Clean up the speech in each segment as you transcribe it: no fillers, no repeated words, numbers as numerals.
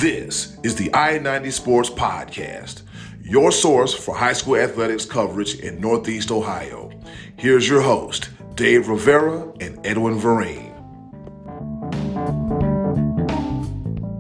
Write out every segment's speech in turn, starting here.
This is the I-90 Sports Podcast, your source for high school athletics coverage in Northeast Ohio. Here's your host, Dave Rivera and Edwin Vereen.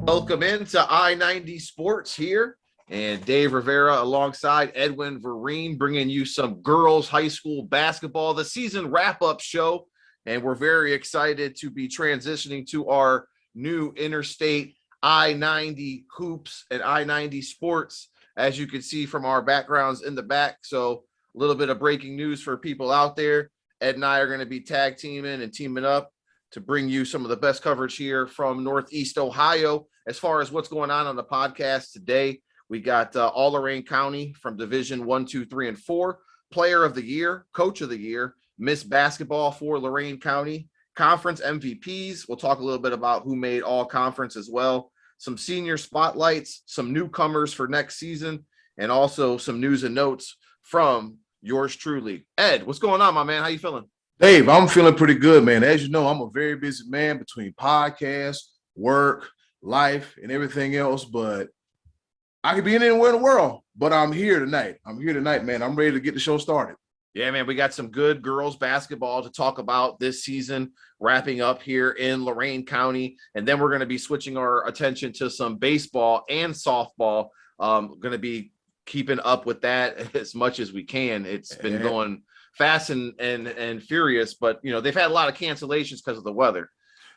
Welcome into I-90 Sports here, and Dave Rivera alongside Edwin Vereen, bringing you some girls high school basketball, the season wrap-up show, and we're very excited to be transitioning to our new interstate I-90 hoops and I-90 sports, as you can see from our backgrounds in the back. So a little bit of breaking news for people out there. Ed and I are going to be tag teaming and teaming up to bring you some of the best coverage here from Northeast Ohio. As far as what's going on the podcast today, we got all Lorain County from Division 1, 2, 3, and 4, Player of the Year, Coach of the Year, Miss Basketball for Lorain County, Conference MVPs. We'll talk a little bit about who made all conference as well, some senior spotlights, some newcomers for next season, and also some news and notes from yours truly. Ed, what's going on, my man? How you feeling? Dave, I'm feeling pretty good, man. As you know, I'm a very busy man between podcasts, work, life, and everything else, but I could be anywhere in the world, but I'm here tonight. Man. I'm ready to get the show started. Yeah, man, we got some good girls basketball to talk about this season, wrapping up here in Lorain County. And then we're going to be switching our attention to some baseball and softball. Going to be keeping up with that as much as we can. It's been going fast and furious, but, you know, they've had a lot of cancellations because of the weather.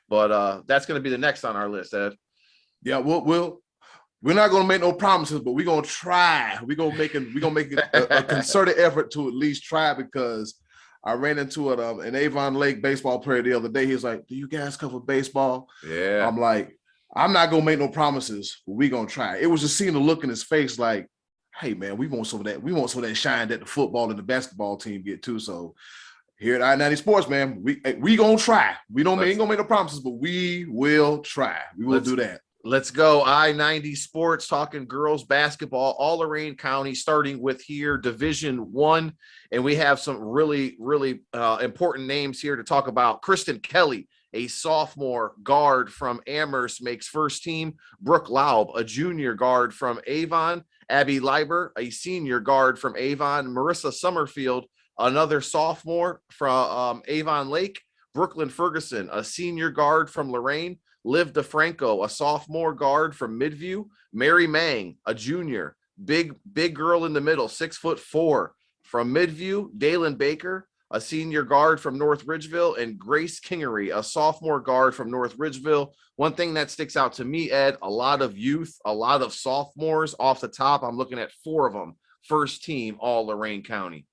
But that's going to be the next on our list, Ed. Yeah, we're not going to make no promises, but we're going to try. We're going to make a concerted effort to at least try, because I ran into an Avon Lake baseball player the other day. He was like, "Do you guys cover baseball?" Yeah. I'm like, I'm not going to make no promises, but we're going to try. It was just seeing the look in his face like, hey, man, we want some of that. We want some of that shine that the football and the basketball team get too. So here at I-90 Sports, man, we going to try. We ain't going to make no promises, but we will try. We will do that. Let's go. I-90 Sports, talking girls basketball, all Lorain County, starting with here, Division 1. And we have some really, really important names here to talk about. Kristen Kelly, a sophomore guard from Amherst, makes first team. Brooke Laub, a junior guard from Avon. Abby Leiber, a senior guard from Avon. Marissa Summerfield, another sophomore from Avon Lake. Brooklyn Ferguson, a senior guard from Lorain. Liv DeFranco, a sophomore guard from Midview. Mary Ming, a junior, big girl in the middle, 6'4" from Midview. Dalen Baker, a senior guard from North Ridgeville, and Grace Kingery, a sophomore guard from North Ridgeville. One thing that sticks out to me, Ed, a lot of youth, a lot of sophomores off the top. I'm looking at 4 of them, first team, all Lorain County.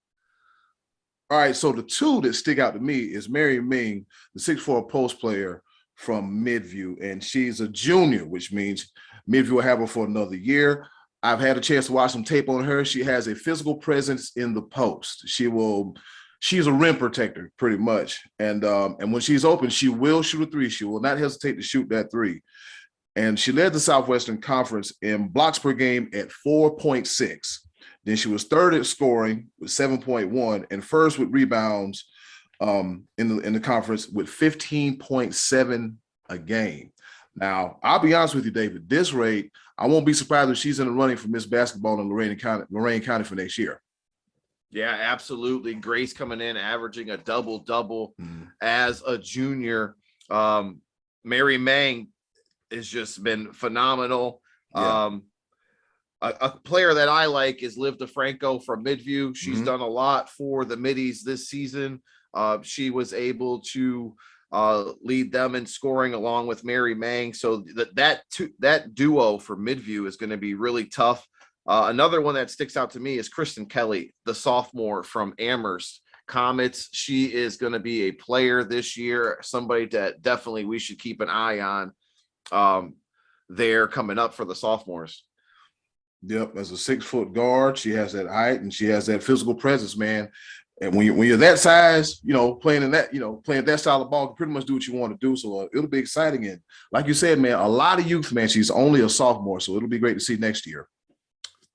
All right, so the 2 that stick out to me is Mary Ming, the 6'4" post player from Midview, and she's a junior, which means Midview will have her for another year. I've had a chance to watch some tape on her. She has a physical presence in the post. She's a rim protector pretty much, and when she's open, she will shoot a 3. She will not hesitate to shoot that 3. And she led the Southwestern Conference in blocks per game at 4.6. Then she was third at scoring with 7.1 and first with rebounds in the conference with 15.7 a game. Now, I'll be honest with you, David, this rate, I won't be surprised if she's in the running for Miss Basketball in Lorain County for next year. Yeah, absolutely. Grace coming in, averaging a double-double as a junior. Mary Ming has just been phenomenal. Yeah. A player that I like is Liv DeFranco from Midview. She's done a lot for the Middies this season. She was able to lead them in scoring along with Mary Ming. So that duo for Midview is going to be really tough. Another one that sticks out to me is Kristen Kelly, the sophomore from Amherst Comets. She is going to be a player this year, somebody that definitely we should keep an eye on there coming up for the sophomores. Yep, as a 6-foot guard, she has that height and she has that physical presence, man. And when you're that size, you know, playing that style of ball, you can pretty much do what you want to do. So it'll be exciting. And like you said, man, a lot of youth, man. She's only a sophomore, so it'll be great to see next year.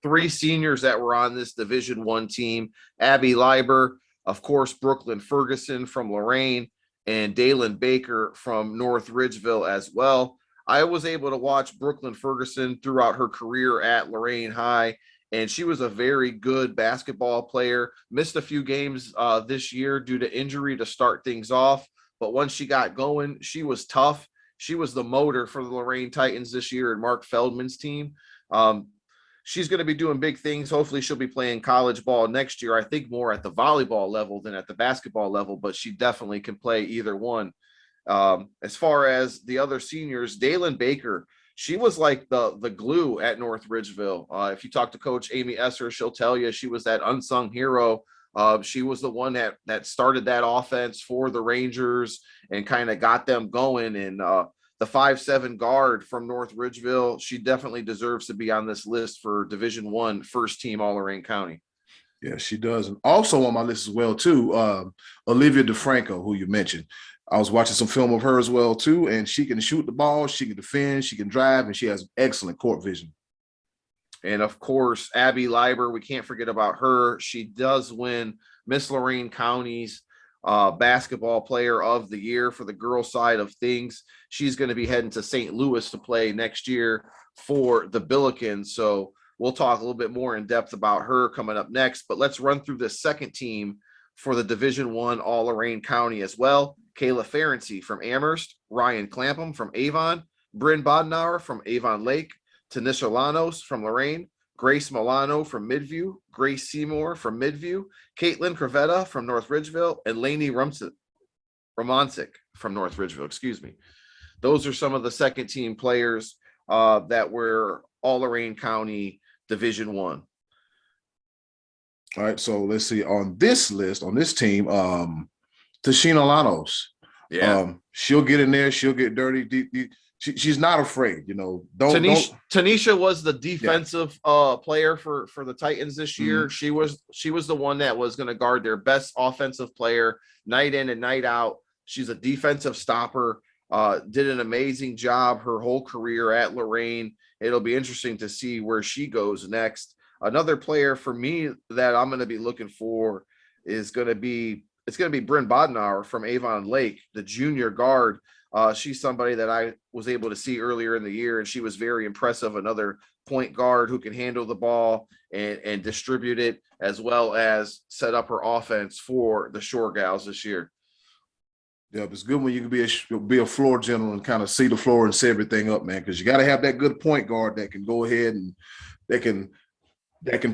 3 seniors that were on this Division 1 team: Abby Leiber, of course, Brooklyn Ferguson from Lorain, and Dalen Baker from North Ridgeville as well. I was able to watch Brooklyn Ferguson throughout her career at Lorain High, and she was a very good basketball player. Missed a few games this year due to injury to start things off, but once she got going, she was tough. She was the motor for the Lorain Titans this year and Mark Feldman's team. She's going to be doing big things. Hopefully she'll be playing college ball next year. I think more at the volleyball level than at the basketball level, but she definitely can play either one. As far as the other seniors, Dalen Baker, she was like the glue at North Ridgeville. If you talk to Coach Amy Esser, she'll tell you she was that unsung hero. She was the one that started that offense for the Rangers and kind of got them going. And the 5'7" guard from North Ridgeville, she definitely deserves to be on this list for Division I first team all Lorain County. Yeah, she does. And also on my list as well, too, Olivia Defranco, who you mentioned. I was watching some film of her as well, too, and she can shoot the ball, she can defend, she can drive, and she has excellent court vision. And, of course, Abby Leiber, we can't forget about her. She does win Miss Lorain County's basketball player of the year for the girls side of things. She's going to be heading to St. Louis to play next year for the Billikens. So we'll talk a little bit more in depth about her coming up next, but let's run through the second team for the Division I all Lorain County as well. Kayla Ferenczi from Amherst, Ryan Clampum from Avon, Bryn Bodnar from Avon Lake, Tanisha Lanos from Lorain, Grace Milano from Midview, Grace Seymour from Midview, Caitlin Crevetta from North Ridgeville, and Lainey Romancic from North Ridgeville, excuse me. Those are some of the second team players that were all Lorain County Division I. All right, so let's see. On this list, on this team, Tashina Lanos. Yeah. She'll get in there. She'll get dirty. She's not afraid, you know. Tanisha was the defensive player for the Titans this year. Mm-hmm. She was the one that was going to guard their best offensive player night in and night out. She's a defensive stopper. Did an amazing job her whole career at Lorain. It'll be interesting to see where she goes next. Another player for me that I'm going to be looking for is going to be Bryn Bodnar from Avon Lake, the junior guard. She's somebody that I was able to see earlier in the year, and she was very impressive. Another point guard who can handle the ball and distribute it, as well as set up her offense for the Shore Gals this year. Yeah, it's good when you can be a floor general and kind of see the floor and set everything up, man, because you got to have that good point guard that can go ahead and that can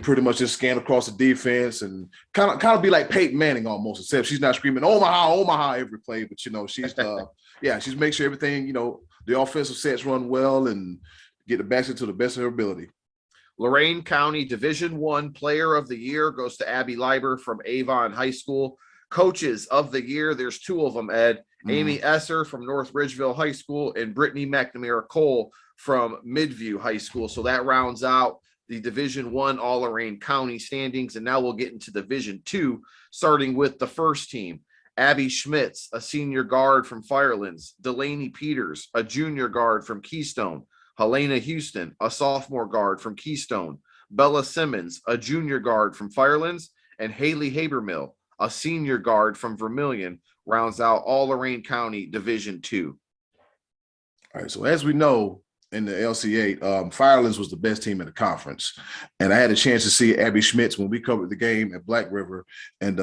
pretty much just scan across the defense and kind of be like Peyton Manning almost, except she's not screaming Omaha every play, but you know she's she's make sure everything, you know, the offensive sets run well and get the basket to the best of her ability. Lorain County Division I Player of the Year goes to Abby Leiber from Avon High School. Coaches of the Year, there's two of them, Ed. Amy Esser from North Ridgeville High School and Brittany McNamara Cole from Midview High School. So that rounds out the Division I all Lorain County standings. And now we'll get into Division II, starting with the first team. Abby Schmitz, a senior guard from Firelands. Delaney Peters, a junior guard from Keystone. Helena Houston, a sophomore guard from Keystone. Bella Simmons, a junior guard from Firelands. And Haley Habermill, a senior guard from Vermilion, rounds out all Lorain County Division II. All right, so as we know, in the LCA, Firelands was the best team in the conference. And I had a chance to see Abby Schmitz when we covered the game at Black River. And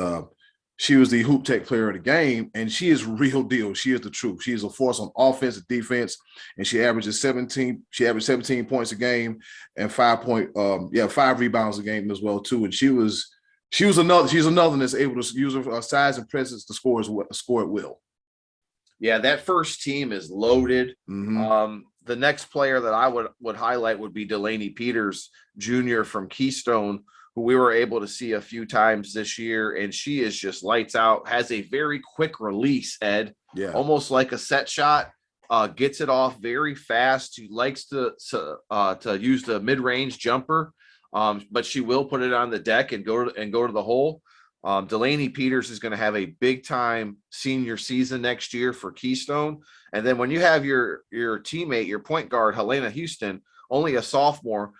she was the Hoop Tech player of the game. And she is real deal. She is the truth. She is a force on offense and defense. And she averages 17. She averaged 17 points a game and 5 rebounds a game as well, too. And she's another that's able to use her size and presence to score at will. Yeah, that first team is loaded. Mm-hmm. The next player that I would highlight would be Delaney Peters Jr. from Keystone, who we were able to see a few times this year, and she is just lights out, has a very quick release, Ed. Yeah. Almost like a set shot, gets it off very fast. She likes to use the mid-range jumper, but she will put it on the deck and go to the hole. Delaney Peters is going to have a big time senior season next year for Keystone. And then when you have your teammate, your point guard, Helena Houston, only a sophomore,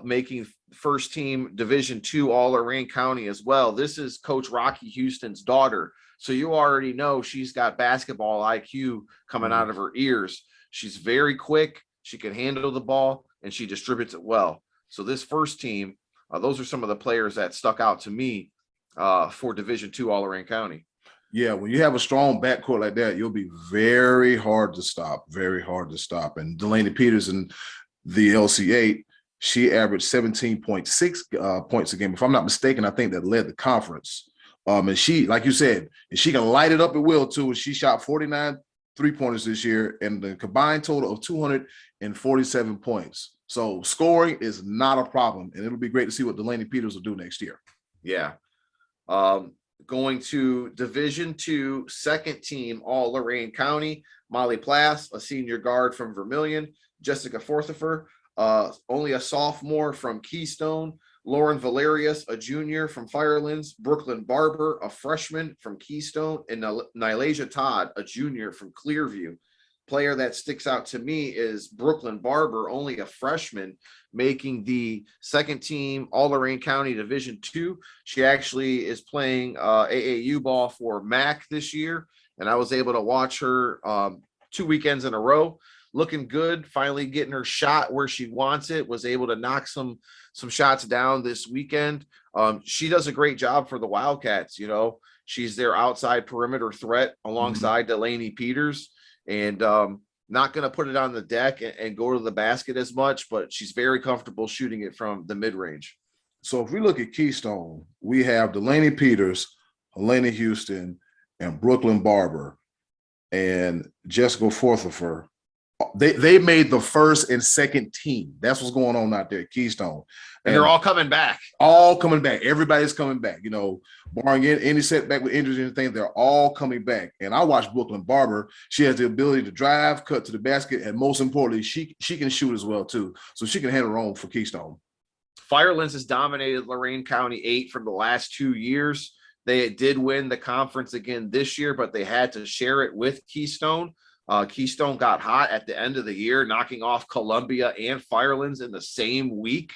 making first team Division II all Lorain County as well. This is Coach Rocky Houston's daughter. So you already know she's got basketball IQ coming out of her ears. She's very quick. She can handle the ball, and she distributes it well. So this first team, those are some of the players that stuck out to me for Division II Lorain County. Yeah, when you have a strong backcourt like that, you'll be very hard to stop, very hard to stop. And Delaney Peters in the LC8, she averaged 17.6 points a game. If I'm not mistaken, I think that led the conference. And she, like you said, and she can light it up at will too. She shot 49 3-pointers this year and the combined total of 247 points. So scoring is not a problem. And it'll be great to see what Delaney Peters will do next year. Yeah. Going to Division II, second team, all Lorain County, Molly Plass, a senior guard from Vermilion, Jessica Forthifer, only a sophomore from Keystone, Lauren Valerius, a junior from Firelands, Brooklyn Barber, a freshman from Keystone, and Nylasia Todd, a junior from Clearview. Player that sticks out to me is Brooklyn Barber, only a freshman, making the second team All Lorain County Division II. She actually is playing AAU ball for MAC this year, and I was able to watch her 2 weekends in a row. Looking good, finally getting her shot where she wants it, was able to knock some shots down this weekend. She does a great job for the Wildcats. You know, she's their outside perimeter threat alongside Delaney Peters. And not going to put it on the deck and go to the basket as much, but she's very comfortable shooting it from the mid-range. So if we look at Keystone, we have Delaney Peters, Helena Houston, and Brooklyn Barber, and Jessica Forthifer. They made the first and second team. That's what's going on out there at Keystone. And they're all coming back. All coming back. Everybody's coming back. You know, barring any setback with injuries or anything, they're all coming back. And I watched Brooklyn Barber. She has the ability to drive, cut to the basket, and most importantly, she can shoot as well too. So she can handle her own for Keystone. Firelands has dominated Lorain County 8 from the last 2 years. They did win the conference again this year, but they had to share it with Keystone. Keystone got hot at the end of the year, knocking off Columbia and Firelands in the same week.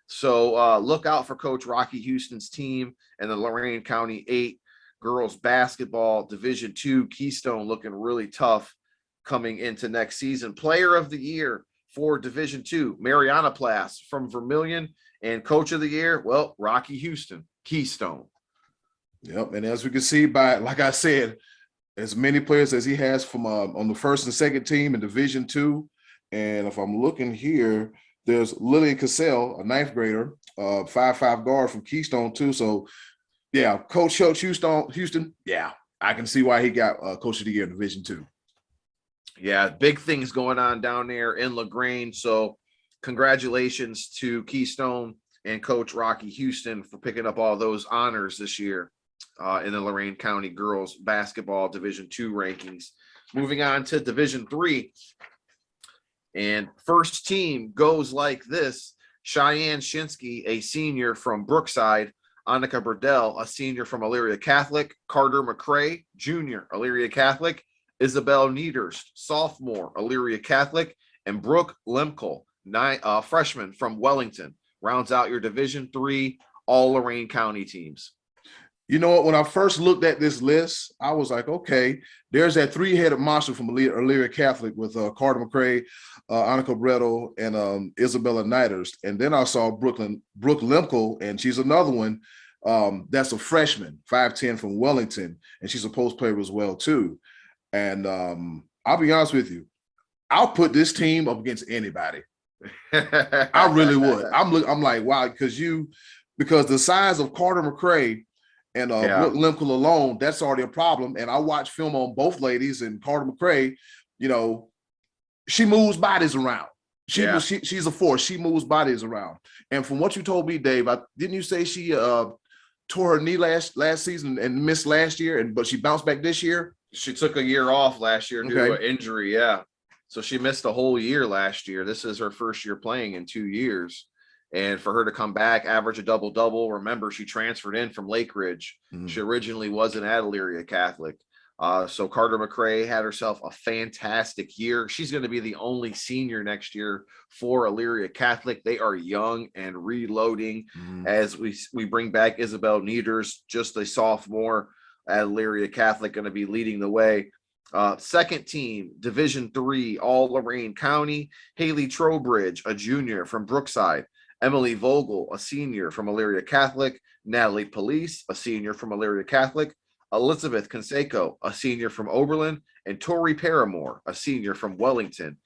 So look out for Coach Rocky Houston's team and the Lorain County 8 girls basketball Division II. Keystone looking really tough coming into next season. Player of the year for Division II, Mariana Plass from Vermilion, and Coach of the year, well, Rocky Houston, Keystone. Yep, and as we can see by, like I said, as many players as he has from on the first and second team in Division II. And if I'm looking here, there's Lillian Cassell, a ninth grader, 5'5" guard from Keystone too. So, yeah, Coach Houston, yeah, I can see why he got Coach of the Year in Division II. Yeah, big things going on down there in LaGrange. So congratulations to Keystone and Coach Rocky Houston for picking up all those honors this year in the Lorain County girls basketball Division II rankings. Moving on to Division III. And first team goes like this: Cheyenne Shinsky, a senior from Brookside; Annika Burdell, a senior from Elyria Catholic; Carter McCrae, junior, Elyria Catholic; Isabel Niederst, sophomore, Elyria Catholic; and Brooke Lemkel, freshman from Wellington. Rounds out your Division III all Lorain County teams. You know what? When I first looked at this list, I was like, okay, there's that three-headed monster from Elyria Catholic with Carter McCrae, Annika Bredel, and Isabella Niederst. And then I saw Brooke Lemkel, and she's another one that's a freshman, 5'10" from Wellington, and she's a post player as well too. And I'll be honest with you, I'll put this team up against anybody. I really would. I'm like, wow, because the size of Carter McCrae and Brooke Lemkel alone, that's already a problem. And I watched film on both ladies, and Carter McCrae, you know, she moves bodies around. She's a force. She moves bodies around. And from what you told me, Dave, didn't you say she tore her knee last season and missed last year, but she bounced back this year? She took a year off last year due to an injury. Yeah. So she missed a whole year last year. This is her first year playing in 2 years. And for her to come back, average a double-double. Remember, she transferred in from Lake Ridge. She originally wasn't at Elyria Catholic. So Carter McCrae had herself a fantastic year. She's going to be the only senior next year for Elyria Catholic. They are young and reloading as we bring back Isabel Niederst, just a sophomore. at Elyria Catholic, going to be leading the way. Second team, Division III, all Lorain County, Haley Trowbridge, a junior from Brookside, Emily Vogel, a senior from Elyria Catholic, Natalie Police, a senior from Elyria Catholic, Elizabeth Canseco, a senior from Oberlin, and Tori Paramore, a senior from Wellington.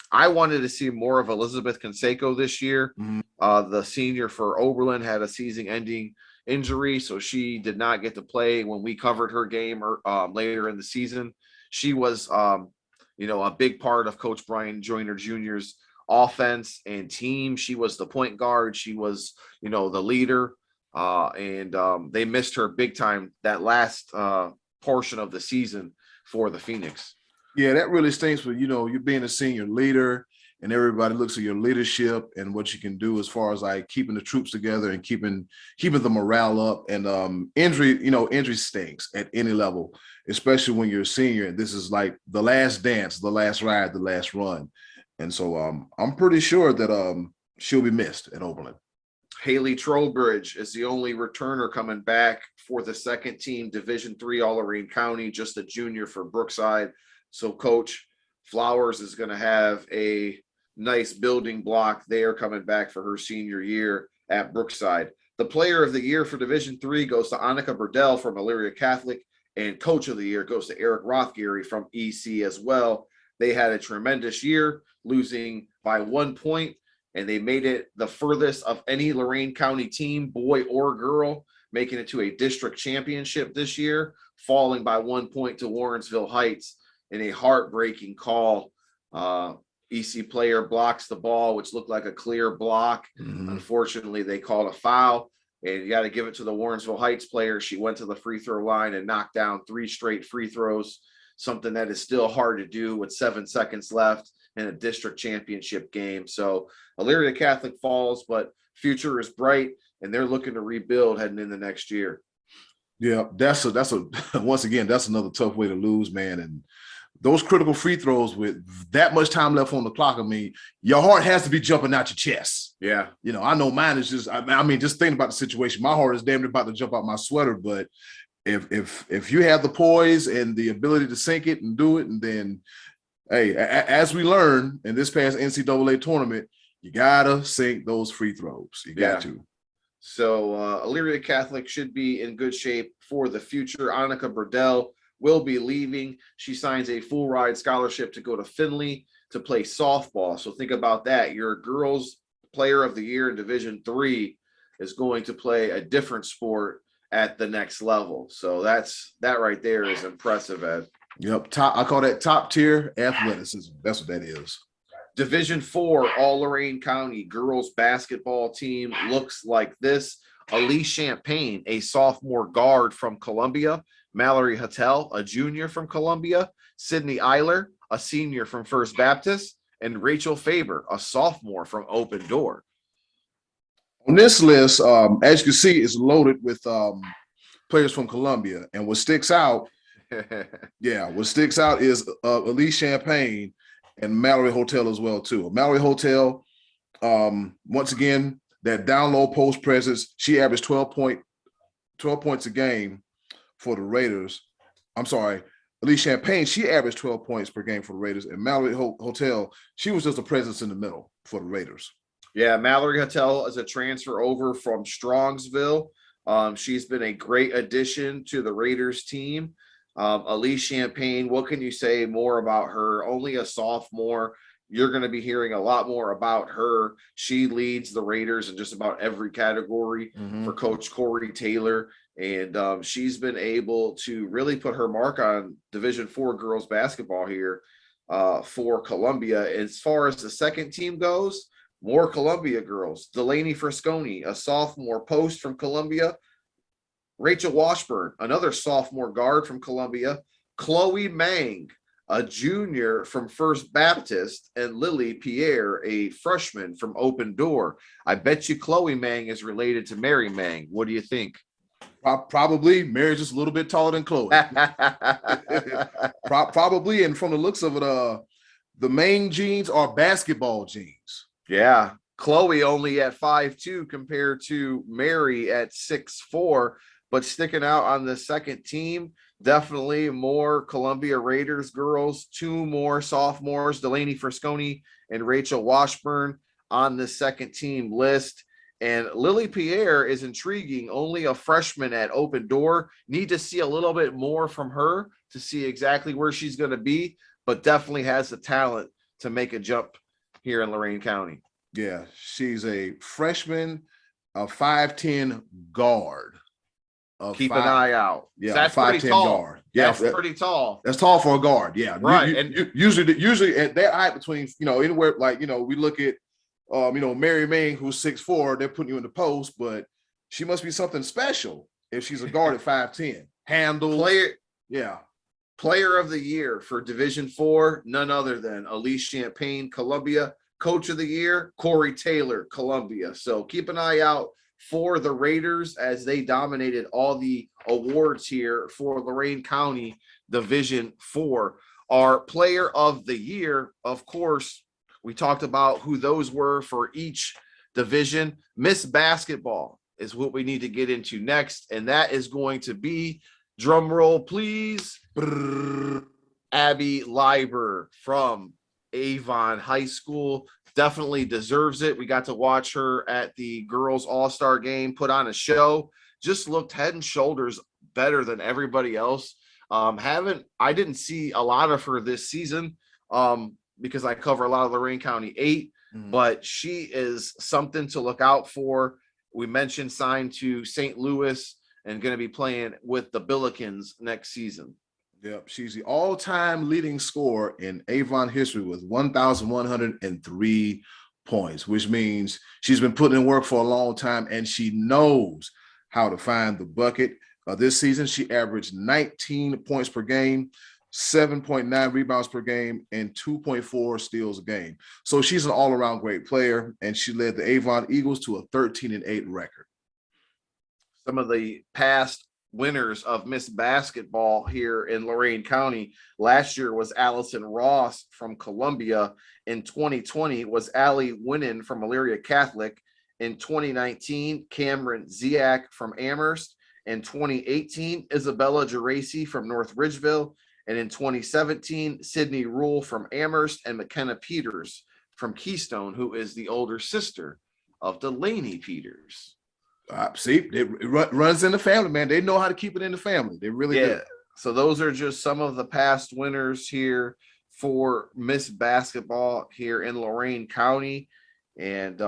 I wanted to see more of Elizabeth Canseco this year. The senior for Oberlin had a season-ending injury, so she did not get to play when we covered her game later in the season. She was, a big part of Coach Brian Joyner Jr.'s offense and team. She was the point guard. She was, the leader, and they missed her big time that last portion of the season for the Phoenix. Yeah, that really stinks. But you being a senior leader, and everybody looks at your leadership and what you can do as far as like keeping the troops together and keeping the morale up. And injury stinks at any level, especially when you're a senior. And this is like the last dance, the last ride, the last run. And so I'm pretty sure that she'll be missed at Oberlin. Haley Trowbridge is the only returner coming back for the second team, Division III, all Lorain County, just a junior for Brookside. So Coach Flowers is going to have a nice building block there coming back for her senior year at Brookside. The player of the year for Division III goes to Annika Burdell from Elyria Catholic, and coach of the year goes to Eric Rothgary from EC as well. They had a tremendous year, losing by 1 point, and they made it the furthest of any Lorain County team, boy or girl, making it to a district championship this year, falling by 1 point to Warrensville Heights in a heartbreaking call. EC player blocks the ball, which looked like a clear block. Unfortunately, they called a foul, and you got to give it to the Warrensville Heights player. She went to the free throw line and knocked down 3 straight free throws, something that is still hard to do with 7 seconds left in a district championship game. So Elyria Catholic falls, but future is bright, and they're looking to rebuild heading into next year. Yeah, that's once again, that's another tough way to lose, man. And those critical free throws with that much time left on the clock, I mean, your heart has to be jumping out your chest. Yeah. I know mine is just, just thinking about the situation, my heart is damn near about to jump out my sweater. But if you have the poise and the ability to sink it and do it, and then, hey, as we learn in this past NCAA tournament, you gotta sink those free throws. You got to. So Elyria Catholic should be in good shape for the future. Annika Burdell will be leaving. She signs a full ride scholarship to go to Findlay to play softball. So think about that. Your girls player of the year in Division III is going to play a different sport at the next level. So that right there is impressive, Ed. Yep. I call that top tier athleticism. That's what that is. Division IV, all Lorain County girls basketball team looks like this. Elise Champagne, a sophomore guard from Columbia. Mallory Hattel, a junior from Columbia. Sydney Eiler, a senior from First Baptist. And Rachel Faber, a sophomore from Open Door. On this list, as you can see, is loaded with players from Columbia. And what sticks out, is Elise Champagne and Mallory Hotel as well, too. Mallory Hotel, once again, that down low post presence, she averaged 12 points a game for the Raiders. I'm sorry, Elise Champagne, she averaged 12 points per game for the Raiders. And Mallory Hotel, she was just a presence in the middle for the Raiders. Yeah, Mallory Hattel is a transfer over from Strongsville. She's been a great addition to the Raiders team. Elise Champagne, what can you say more about her? Only a sophomore. You're going to be hearing a lot more about her. She leads the Raiders in just about every category for Coach Corey Taylor. And she's been able to really put her mark on Division IV girls basketball here for Columbia. As far as the second team goes, more Columbia girls. Delaney Frisconi, a sophomore post from Columbia. Rachel Washburn, another sophomore guard from Columbia. Chloe Mang, a junior from First Baptist. And Lily Pierre, a freshman from Open Door. I bet you Chloe Mang is related to Mary Mang. What do you think? Probably. Mary's just a little bit taller than Chloe. Probably. And from the looks of it, the Mang jeans are basketball jeans. Yeah. Chloe only at 5'2" compared to Mary at 6'4". but sticking out on the second team, definitely more Columbia Raiders girls, 2 more sophomores, Delaney Frisconi and Rachel Washburn on the second team list. And Lily Pierre is intriguing, only a freshman at Open Door. Need to see a little bit more from her to see exactly where she's going to be, but definitely has the talent to make a jump here in Lorain County. Yeah, she's a freshman, a 5'10" guard. Keep an eye out. Yeah, that's pretty tall. Guard. Yeah, that's pretty tall. That's tall for a guard. Yeah, right. And usually at that height between anywhere like we look at Mary Ming, who's 6'4", they're putting you in the post, but she must be something special if she's a guard at 5'10". Handle Player of the year for Division IV, none other than Elise Champagne, Columbia. Coach of the year, Corey Taylor, Columbia. So keep an eye out for the Raiders as they dominated all the awards here for Lorain County Division IV. Our player of the year, of course, we talked about who those were for each division. Miss Basketball is what we need to get into next, and that is going to be, drum roll please, Abby Leiber from Avon High School. Definitely deserves it. We got to watch her at the girls all-star game, put on a show, just looked head and shoulders better than everybody else. I didn't see a lot of her this season because I cover a lot of Lorain County 8, but she is something to look out for. We mentioned signed to St. Louis and going to be playing with the Billikens next season. Yep, she's the all-time leading scorer in Avon history with 1,103 points, which means she's been putting in work for a long time and she knows how to find the bucket. This season, she averaged 19 points per game, 7.9 rebounds per game, and 2.4 steals a game. So she's an all-around great player, and she led the Avon Eagles to a 13-8 record. Some of the past winners of Miss Basketball here in Lorain County last year was Allison Ross from Columbia. In 2020 was Allie Winnan from Elyria Catholic. In 2019, Cameron Ziak from Amherst. In 2018, Isabella Geraci from North Ridgeville. And in 2017, Sydney Rule from Amherst and McKenna Peters from Keystone, who is the older sister of Delaney Peters. See, it runs in the family, man. They know how to keep it in the family. They really do. So those are just some of the past winners here for Miss Basketball here in Lorain County. And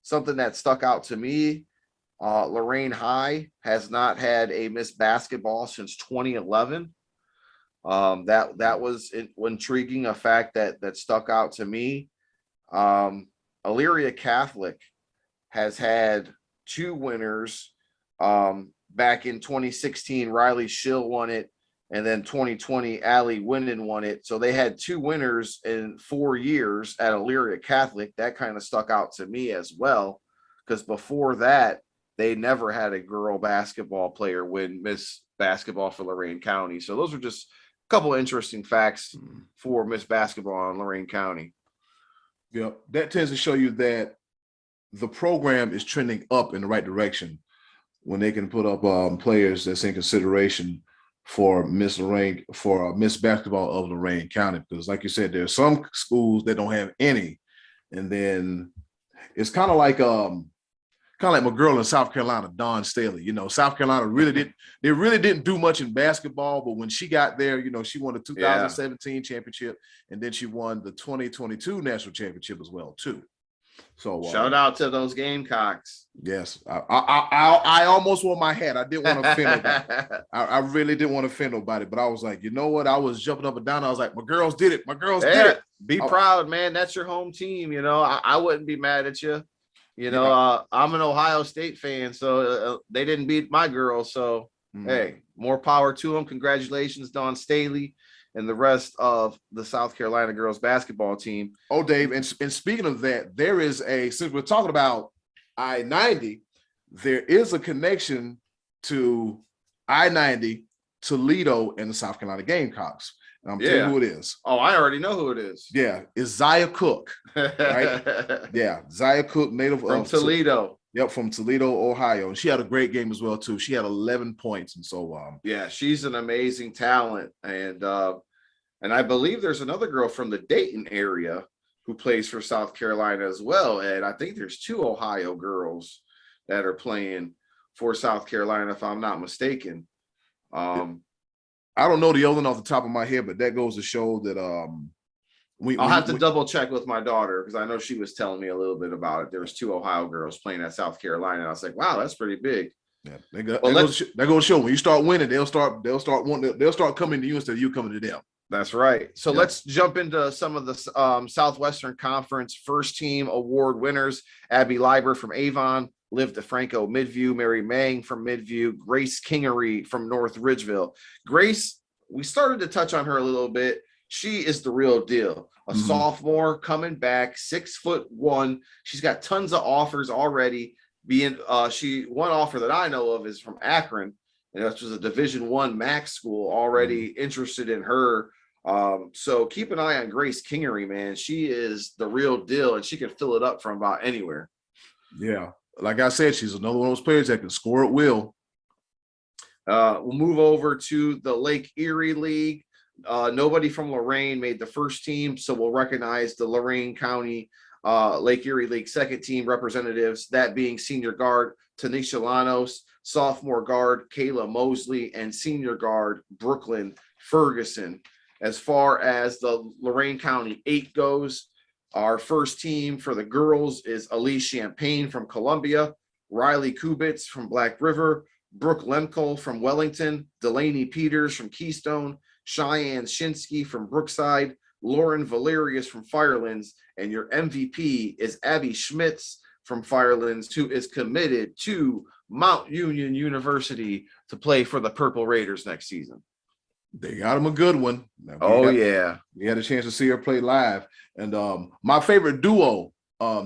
something that stuck out to me, Lorain High has not had a Miss Basketball since 2011. That was intriguing, a fact that stuck out to me. Elyria Catholic has had 2 winners. Back in 2016, Riley Schill won it, and then 2020, Allie Winnan won it. So they had 2 winners in 4 years at Elyria Catholic. That kind of stuck out to me as well, because before that, they never had a girl basketball player win Miss Basketball for Lorain County. So those are just a couple of interesting facts for Miss Basketball in Lorain County. Yep, that tends to show you that the program is trending up in the right direction when they can put up players that's in consideration for Miss Basketball of Lorain County. Because like you said, there are some schools that don't have any. And then it's kind of like my girl in South Carolina, Dawn Staley. South Carolina really didn't do much in basketball, but when she got there, she won the 2017 championship, and then she won the 2022 national championship as well, too. So shout out to those Gamecocks. Yes, I almost wore my hat. I didn't want to offend nobody. I really didn't want to offend nobody, but I was like, you know what? I was jumping up and down. I was like, my girls did it. My girls did it. Be proud, man. That's your home team. I wouldn't be mad at you. I'm an Ohio State fan, so they didn't beat my girls. So hey, more power to them. Congratulations, Dawn Staley and the rest of the South Carolina girls basketball team. Oh, Dave, and speaking of that, there is since we're talking about I-90, there is a connection to I-90, Toledo, and the South Carolina Gamecocks. I'm telling you who it is. Oh, I already know who it is. Yeah, it's Zaya Cook, right? Yeah, Zaya Cook, native from Toledo. Yep, from Toledo, Ohio. And she had a great game as well, too. She had 11 points. And so yeah, she's an amazing talent. And I believe there's another girl from the Dayton area who plays for South Carolina as well. And I think there's 2 Ohio girls that are playing for South Carolina, if I'm not mistaken. I don't know the other one off the top of my head, but that goes to show that I'll have to double check with my daughter, because I know she was telling me a little bit about it. There was 2 Ohio girls playing at South Carolina. And I was like, wow, that's pretty big. Yeah, that goes to show when you start winning, they'll start coming to you instead of you coming to them. That's right. So let's jump into some of the Southwestern Conference first team award winners. Abby Leiber from Avon, Liv DeFranco, Midview, Mary Ming from Midview, Grace Kingery from North Ridgeville. Grace, we started to touch on her a little bit. She is the real deal. A sophomore coming back, 6'1". She's got tons of offers already. One offer that I know of is from Akron, and that was a Division I MAC school already interested in her. So keep an eye on Grace Kingery, man. She is the real deal, and she can fill it up from about anywhere. Yeah, like I said, she's another one of those players that can score at will. We'll move over to the Lake Erie League. Nobody from Lorain made the first team, so we'll recognize the Lorain County Lake Erie League second team representatives, that being senior guard Tanisha Lanos, sophomore guard Kayla Mosley, and senior guard Brooklyn Ferguson. As far as the Lorain County 8 goes, our first team for the girls is Elise Champagne from Columbia, Riley Kubitz from Black River, Brooke Lemkel from Wellington, Delaney Peters from Keystone, Cheyenne Shinsky from Brookside, Lauren Valerius from Firelands, and your MVP is Abby Schmitz from Firelands, who is committed to Mount Union University to play for the Purple Raiders next season. They got him a good one. We had a chance to see her play live. And my favorite duo,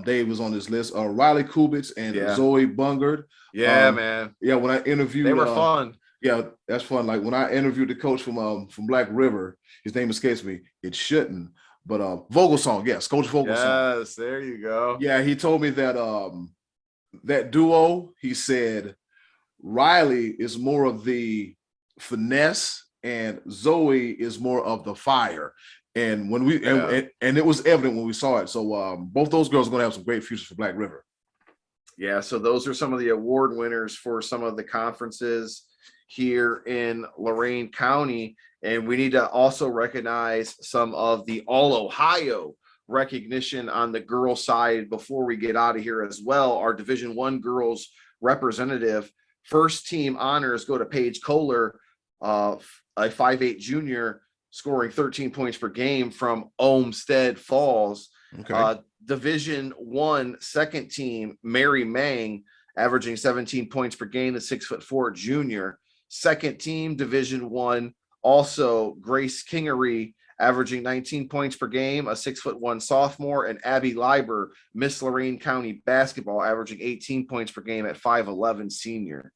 Dave, was on this list, Riley Kubitz and Zoe Bungard. Yeah, man. Yeah, when I interviewed, they were fun. Yeah, that's fun. Like when I interviewed the coach from Black River, his name escapes me. It shouldn't, but Vogelsong, yes, Coach Vogelsong. Yes, there you go. Yeah, he told me that that duo. He said Riley is more of the finesse, and Zoe is more of the fire. And when we and it was evident when we saw it. So both those girls are going to have some great futures for Black River. Yeah, so those are some of the award winners for some of the conferences here in Lorain County. And we need to also recognize some of the All-Ohio recognition on the girl side before we get out of here as well. Our Division I girls representative first team honors go to Paige Kohler, a 5'8" junior, scoring 13 points per game from Olmsted Falls. Okay. Division I second team, Mary Ming, averaging 17 points per game, the 6'4" junior. Second team, Division I, also Grace Kingery, averaging 19 points per game, a 6'1" sophomore, and Abby Leiber, Miss Lorain County basketball, averaging 18 points per game at 5'11" senior.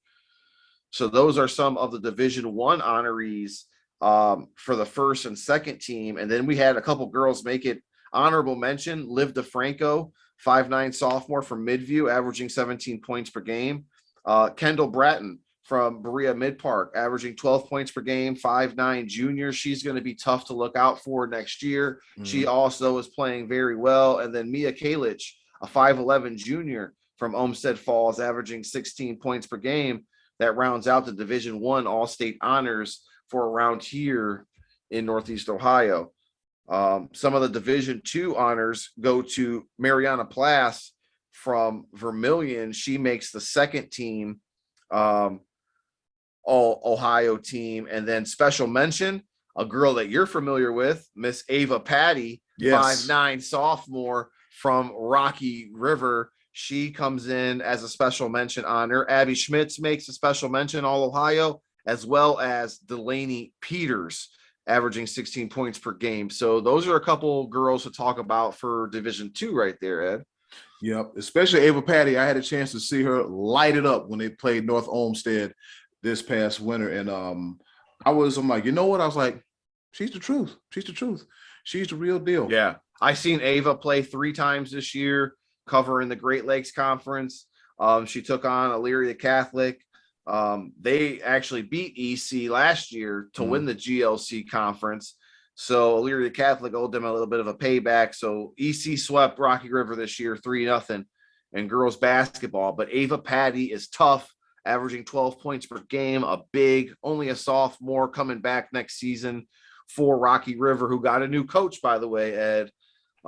So those are some of the Division I honorees for the first and second team. And then we had a couple girls make it honorable mention. Liv DeFranco, 5'9" sophomore from Midview, averaging 17 points per game. Kendall Bratton from Berea Mid Park, averaging 12 points per game, 5'9" junior. She's going to be tough to look out for next year. She also is playing very well. And then Mia Kalich, a 5'11" junior from Olmsted Falls, averaging 16 points per game. That rounds out the Division I All-State honors for around here in Northeast Ohio. Some of the Division II honors go to Mariana Plass from Vermilion. She makes the second team All-Ohio team. And then special mention, a girl that you're familiar with, Miss Ava Patty, 5'9" sophomore from Rocky River. She comes in as a special mention honor. Abby Schmitz makes a special mention All-Ohio, as well as Delaney Peters, averaging 16 points per game. So those are a couple girls to talk about for Division II right there, Ed. Yep, especially Ava Patty. I had a chance to see her light it up when they played North Olmsted this past winter. And I'm like, you know what? I was like, She's the truth. She's the truth. She's the real deal. Yeah. I seen Ava play 3 times this year, covering the Great Lakes Conference. She took on Elyria Catholic. They actually beat EC last year to win the GLC conference. So Elyria Catholic owed them a little bit of a payback. So EC swept Rocky River this year 3-0 in girls basketball. But Ava Patty is tough, averaging 12 points per game, only a sophomore, coming back next season for Rocky River, who got a new coach, by the way, Ed,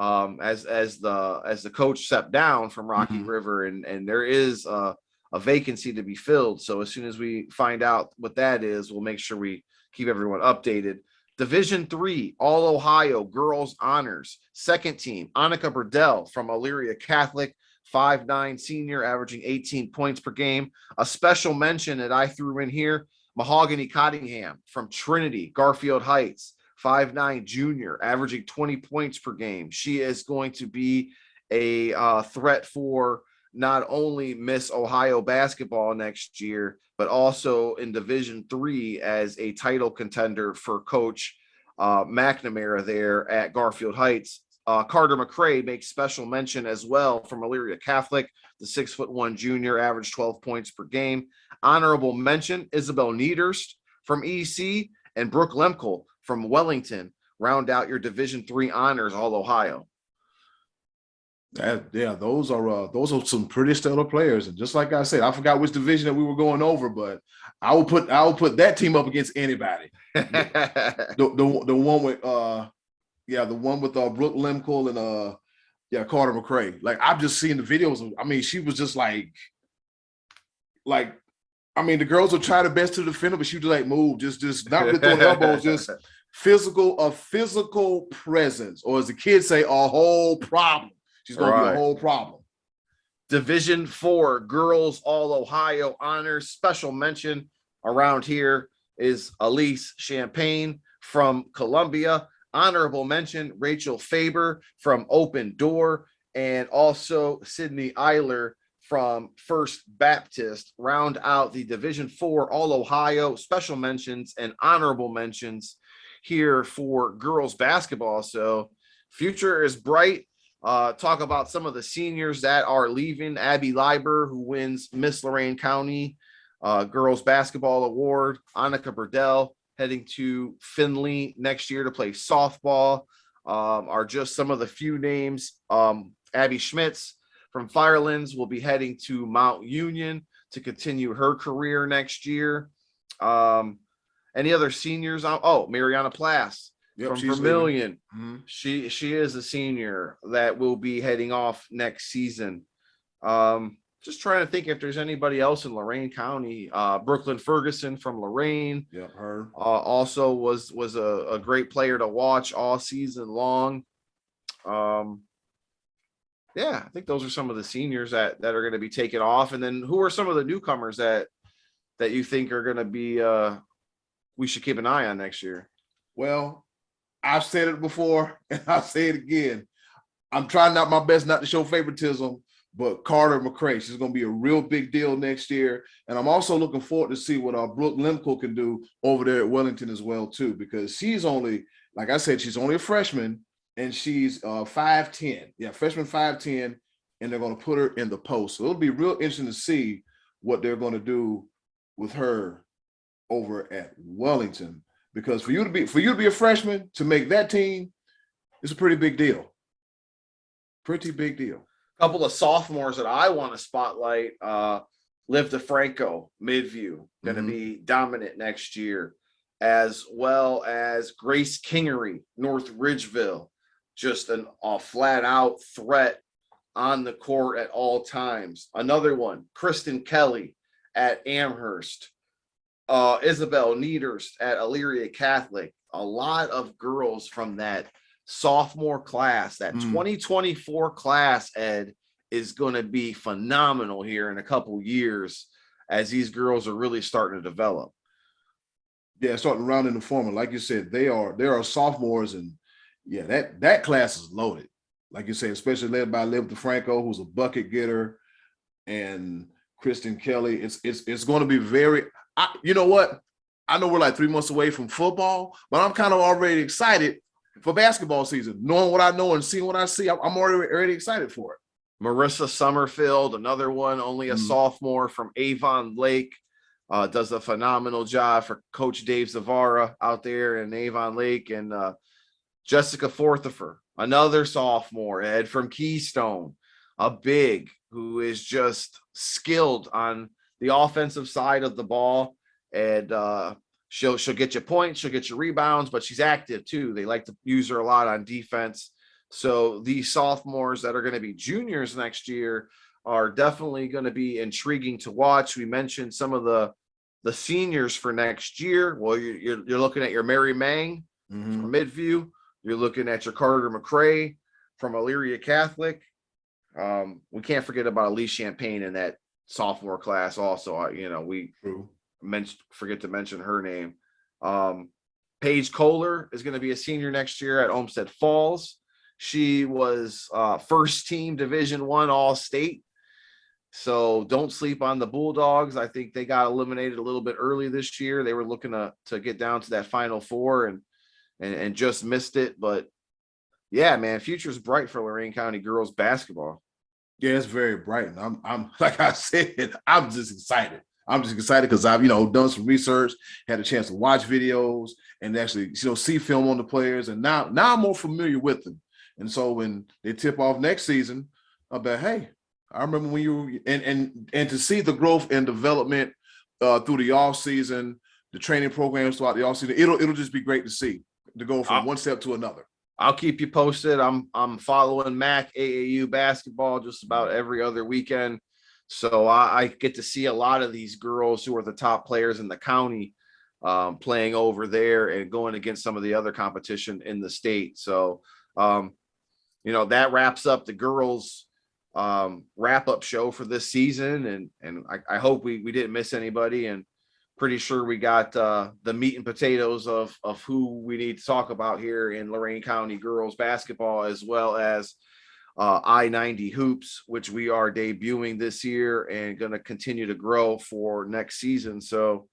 as the coach stepped down from Rocky River, and there is a vacancy to be filled. So as soon as we find out what that is, we'll make sure we keep everyone updated. Division III, All Ohio Girls Honors, second team, Annika Burdell from Elyria Catholic, 5'9" senior, averaging 18 points per game. A special mention that I threw in here, Mahogany Cottingham from Trinity, Garfield Heights, 5'9" junior, averaging 20 points per game. She is going to be a threat for not only Miss Ohio basketball next year, but also in Division III as a title contender for Coach McNamara there at Garfield Heights. Carter McCray makes special mention as well from Elyria Catholic, the 6'1" junior, averaged 12 points per game. Honorable mention, Isabel Niederst from EC and Brooke Lemkel from Wellington round out your Division III honors, All Ohio. Those are some pretty stellar players. And just like I said, I forgot which division that we were going over, but I will put that team up against anybody. the one with the one with Brooke Lemkel and Carter McCray. Like, I've just seen the videos. I mean, she was just like I mean, the girls will try their best to defend her, but she would like move, just not with throwing elbows, just physical presence, or as the kids say, a whole problem. She's going to be a whole problem. Division IV Girls All Ohio Honors, special mention around here is Elise Champagne from Columbia. Honorable mention, Rachel Faber from Open Door, and also Sydney Eiler from First Baptist round out the Division IV All Ohio special mentions and honorable mentions here for girls basketball. So future is bright. Talk about some of the seniors that are leaving. Abby Leiber, who wins Miss Lorain County girls basketball award. Annika Burdell heading to Findlay next year to play softball, are just some of the few names. Abby Schmitz from Firelands will be heading to Mount Union to continue her career next year. Any other seniors? Mariana Plass from Vermilion. She is a senior that will be heading off next season. Just trying to think if there's anybody else in Lorain County. Brooklyn Ferguson from Lorain. Yeah, her. Also was a great player to watch all season long. I think those are some of the seniors that are going to be taken off. And then who are some of the newcomers that you think are going to be we should keep an eye on next year? Well, I've said it before and I'll say it again. I'm trying my best not to show favoritism, but Carter McCray, she's going to be a real big deal next year. And I'm also looking forward to see what Brooke Lemkel can do over there at Wellington as well, too, because she's only, like I said, she's only a freshman and she's 5'10". Yeah, freshman 5'10", and they're going to put her in the post. So it'll be real interesting to see what they're going to do with her over at Wellington, because for you to be a freshman to make that team, it's a pretty big deal. Pretty big deal. A couple of sophomores that I want to spotlight. Liv DeFranco, Midview, going to be dominant next year, as well as Grace Kingery, North Ridgeville, just a flat out threat on the court at all times. Another one, Kristen Kelly at Amherst. Isabel Niederst at Elyria Catholic. A lot of girls from that sophomore class, that 2024 class, Ed, is going to be phenomenal here in a couple years as these girls are really starting to develop. Yeah, starting around in the form. And like you said, there are sophomores, and that class is loaded. Like you said, especially led by Liv DeFranco, who's a bucket getter, and Kristen Kelly. It's going to be very. You know what? I know we're like 3 months away from football, but I'm kind of already excited for basketball season. Knowing what I know and seeing what I see, I'm already excited for it. Marissa Summerfield, another one, only a sophomore from Avon Lake, does a phenomenal job for Coach Dave Zavara out there in Avon Lake. And Jessica Forthifer, another sophomore, Ed, from Keystone, a big who is just skilled on the offensive side of the ball. And she'll get you points, she'll get you rebounds, but she's active too. They like to use her a lot on defense. So these sophomores that are going to be juniors next year are definitely going to be intriguing to watch. We mentioned some of the seniors for next year. Well, you're looking at your Mary Ming from Midview. You're looking at your Carter McCray from Elyria Catholic. We can't forget about Elise Champagne in that sophomore class also. We forget to mention her name. Paige Kohler is going to be a senior next year at Olmsted Falls. She was first team Division I All-State. So don't sleep on the Bulldogs. I think they got eliminated a little bit early this year. They were looking to get down to that Final Four and just missed it. But yeah, man, future's bright for Lorain County girls basketball. Yeah, it's very bright. And I'm like I said, I'm just excited. I'm just excited because I've, done some research, had a chance to watch videos and actually, see film on the players. And now I'm more familiar with them. And so when they tip off next season, I'll bet, hey, I remember when you were, and to see the growth and development through the off season, the training programs throughout the off season, it'll just be great to see, to go from one step to another. I'll keep you posted. I'm following MAC AAU basketball just about every other weekend. So I get to see a lot of these girls who are the top players in the county playing over there and going against some of the other competition in the state. So, that wraps up the girls wrap-up show for this season. And I hope we didn't miss anybody, and pretty sure we got the meat and potatoes of who we need to talk about here in Lorain County girls basketball, as well as I-90 hoops, which we are debuting this year and going to continue to grow for next season. So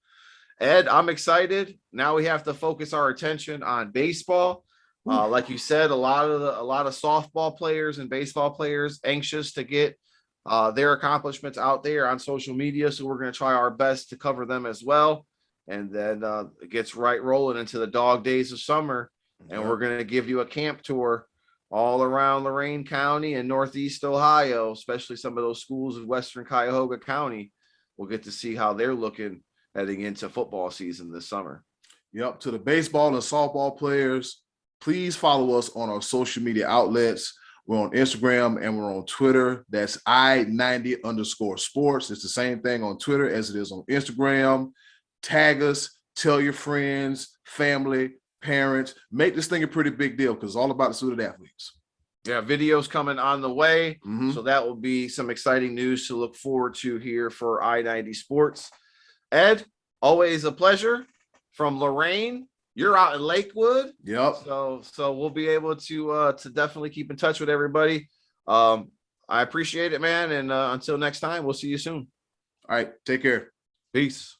Ed, I'm excited. Now we have to focus our attention on baseball. Like you said, a lot of softball players and baseball players anxious to get their accomplishments out there on social media. So we're going to try our best to cover them as well. And then it gets right rolling into the dog days of summer. And we're going to give you a camp tour all around Lorain County and Northeast Ohio, especially some of those schools in Western Cuyahoga County. We'll get to see how they're looking heading into football season this summer. Yep. To the baseball and softball players, please follow us on our social media outlets. We're on Instagram and we're on Twitter. That's I-90_sports. It's the same thing on Twitter as it is on Instagram. Tag us, tell your friends, family, parents. Make this thing a pretty big deal because it's all about the student athletes. Yeah, videos coming on the way. So that will be some exciting news to look forward to here for I-90 Sports. Ed, always a pleasure. From Lorain, you're out in Lakewood. Yep. So we'll be able to definitely keep in touch with everybody. I appreciate it, man. And until next time, we'll see you soon. All right. Take care. Peace.